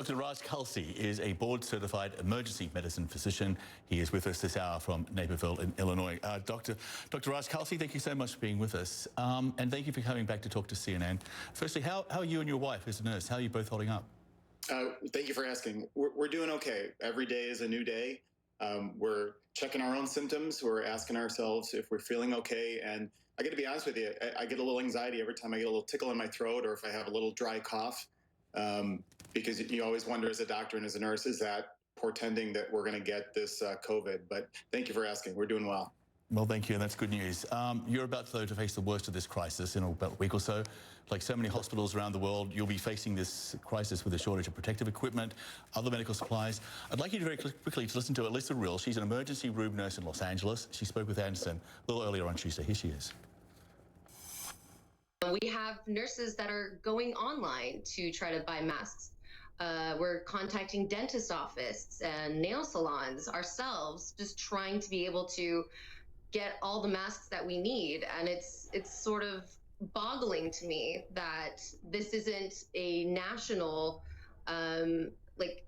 Dr. Kalsi is a board-certified emergency medicine physician. He is with us this hour from Naperville in Illinois. Dr. Kalsi, thank you so much for being with us. And thank you for coming back to talk to CNN. Firstly, how are you and your wife as a nurse? How are you both holding up? Thank you for asking. We're doing okay. Every day is a new day. We're checking our own symptoms. We're asking ourselves if we're feeling okay. And I got to be honest with you, I get a little anxiety every time I get a little tickle in my throat or if I have a little dry cough. Because you always wonder as a doctor and as a nurse, is that portending that we're going to get this COVID? But thank you for asking. We're doing well. Well, thank you, and that's good news. You're about, though, to face the worst of this crisis in about a week or so. Like so many hospitals around the world, you'll be facing this crisis with a shortage of protective equipment, other medical supplies. I'd like you to very quickly to listen to Alyssa Rill. She's an emergency room nurse in Los Angeles. She spoke with Anderson a little earlier on Tuesday. Here she is. We have nurses that are going online to try to buy masks. We're contacting dentist office and nail salons ourselves, just trying to be able to get all the masks that we need. And it's sort of boggling to me that this isn't a national,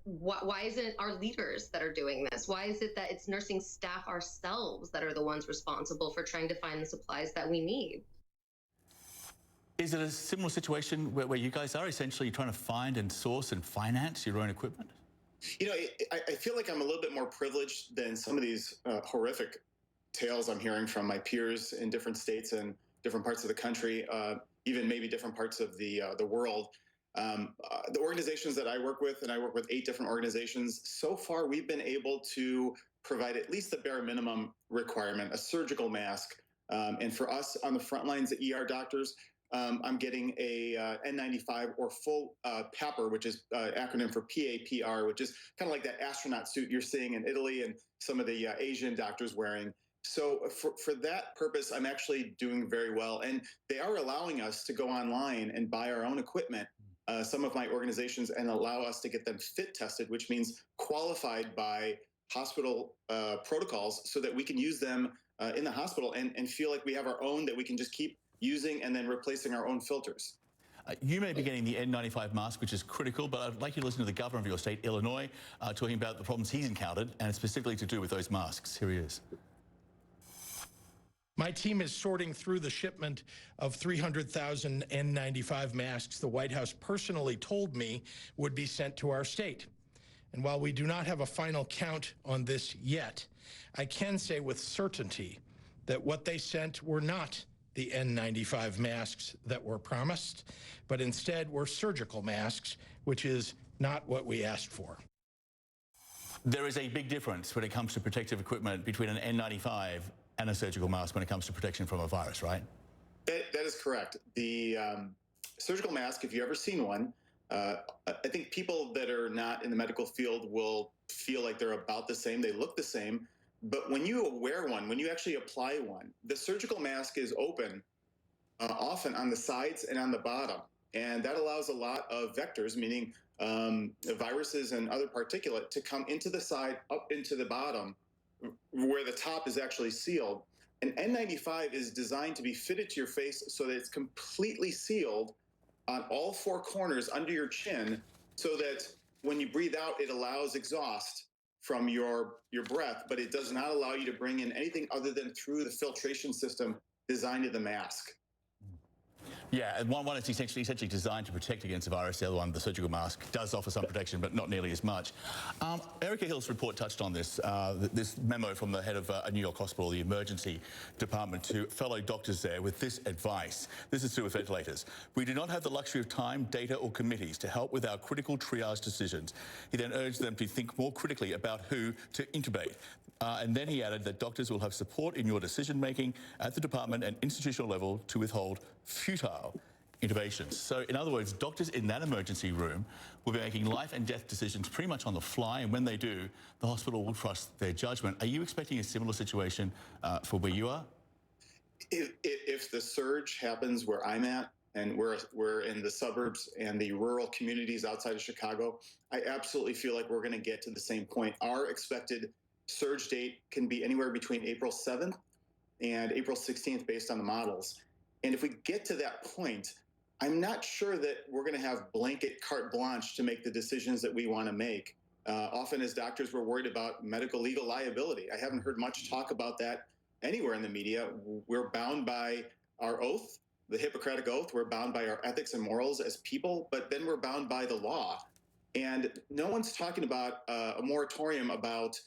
why isn't it our leaders that are doing this? Why is it that it's nursing staff ourselves that are the ones responsible for trying to find the supplies that we need? Is it a similar situation where you guys are essentially trying to find and source and finance your own equipment? You know, I feel like I'm a little bit more privileged than some of these horrific tales I'm hearing from my peers in different states and different parts of the country, even maybe different parts of the world. The organizations that I work with, and I work with 8 different organizations, so far we've been able to provide at least the bare minimum requirement, a surgical mask. And for us on the front lines, the ER doctors, I'm getting a N95 or full PAPR, which is acronym for PAPR, which is kind of like that astronaut suit you're seeing in Italy and some of the Asian doctors wearing. So for that purpose, I'm actually doing very well. And they are allowing us to go online and buy our own equipment, some of my organizations, and allow us to get them fit tested, which means qualified by hospital protocols so that we can use them in the hospital and feel like we have our own that we can just keep using and then replacing our own filters. You may be getting the N95 mask, which is critical, but I'd like you to listen to the governor of your state, Illinois, talking about the problems he's encountered, and it's specifically to do with those masks. Here he is. My team is sorting through the shipment of 300,000 N95 masks the White House personally told me would be sent to our state. And while we do not have a final count on this yet, I can say with certainty that what they sent were not the N95 masks that were promised, but instead were surgical masks, which is not what we asked for. There is a big difference when it comes to protective equipment between an N95 and a surgical mask when it comes to protection from a virus, right? That is correct. The surgical mask, if you've ever seen one, I think people that are not in the medical field will feel like they're about the same. They look the same. But when you wear one, when you actually apply one, the surgical mask is open often on the sides and on the bottom. And that allows a lot of vectors, meaning viruses and other particulate, to come into the side, up into the bottom, where the top is actually sealed. An N95 is designed to be fitted to your face so that it's completely sealed on all 4 corners under your chin, so that when you breathe out, it allows exhaust from your breath, but it does not allow you to bring in anything other than through the filtration system designed to the mask. Yeah, and one is essentially designed to protect against the virus. The other one, the surgical mask, does offer some protection, but not nearly as much. Erica Hill's report touched on this, this memo from the head of a New York hospital, the emergency department, to fellow doctors there with this advice. This is to do with ventilators. We do not have the luxury of time, data, or committees to help with our critical triage decisions. He then urged them to think more critically about who to intubate. And then he added that doctors will have support in your decision-making at the department and institutional level to withhold futile intubations. So, in other words, doctors in that emergency room will be making life and death decisions pretty much on the fly, and when they do, the hospital will trust their judgment. Are you expecting a similar situation for where you are? If the surge happens where I'm at, and we're in the suburbs and the rural communities outside of Chicago, I absolutely feel like we're going to get to the same point. Our expected surge date can be anywhere between April 7th and April 16th based on the models. And if we get to that point, I'm not sure that we're going to have blanket carte blanche to make the decisions that we want to make. Often as doctors, we're worried about medical legal liability. I haven't heard much talk about that anywhere in the media. We're bound by our oath, the Hippocratic Oath. We're bound by our ethics and morals as people, but then we're bound by the law. And no one's talking about a moratorium about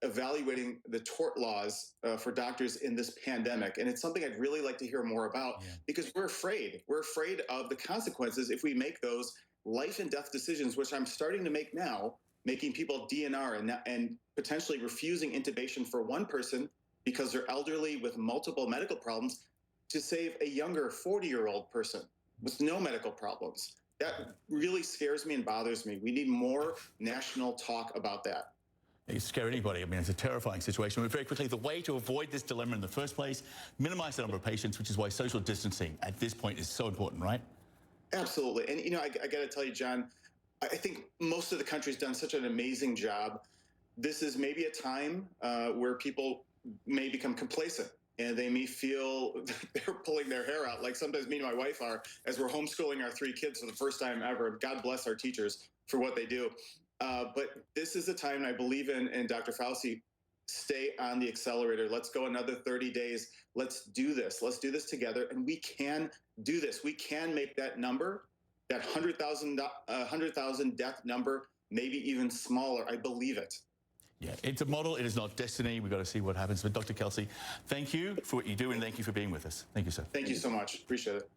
evaluating the tort laws for doctors in this pandemic. And it's something I'd really like to hear more about because we're afraid. We're afraid of the consequences if we make those life and death decisions, which I'm starting to make now, making people DNR and potentially refusing intubation for one person because they're elderly with multiple medical problems to save a younger 40-year-old person with no medical problems. That really scares me and bothers me. We need more national talk about that. It scare anybody. I mean, it's a terrifying situation. But very quickly, the way to avoid this dilemma in the first place, minimize the number of patients, which is why social distancing at this point is so important, right? Absolutely. And, you know, I got to tell you, John, I think most of the country's done such an amazing job. This is maybe a time where people may become complacent and they may feel they're pulling their hair out, like sometimes me and my wife are, as we're homeschooling our 3 kids for the first time ever. God bless our teachers for what they do. But this is a time, and I believe in Dr. Fauci, stay on the accelerator. Let's go another 30 days. Let's do this. Let's do this together. And we can do this. We can make that number, that 100,000 death number, maybe even smaller. I believe it. Yeah, it's a model. It is not destiny. We've got to see what happens. But Dr. Kalsi, thank you for what you do, and thank you for being with us. Thank you, sir. Thank you so much. Appreciate it.